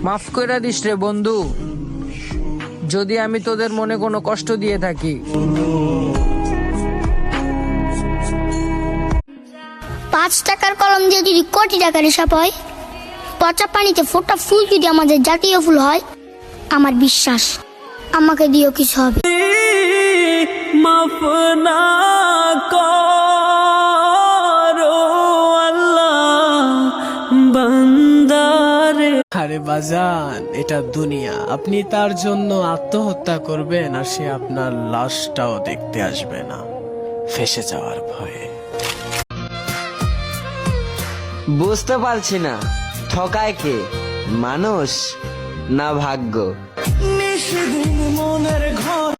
মাফ কইরা দিস রে বন্ধু, যদি আমি তোদের মনে কোনো কষ্ট দিয়ে থাকি। 5 টাকার কলম দিয়ে যদি কোটি টাকার হিসাব হয়, পচা পানিতে ফোটা ফুল যদি আমাদের জাতীয় ফুল হয়, আমার বিশ্বাস আমাকে দিয়েও কিছু হবে। মাফ না করো আল্লাহ বান্দারে। আরে বাজান, এটা দুনিয়া। আপনি তার জন্য আত্মহত্যা করবেন আর সে আপনার লাশটাও দেখতে আসবে না, ফেসে যাওয়ার ভয়ে। বুঝতে পারছি না, ঠকায় কে, মানুষ না ভাগ্য? নিশিদিন মনের ঘর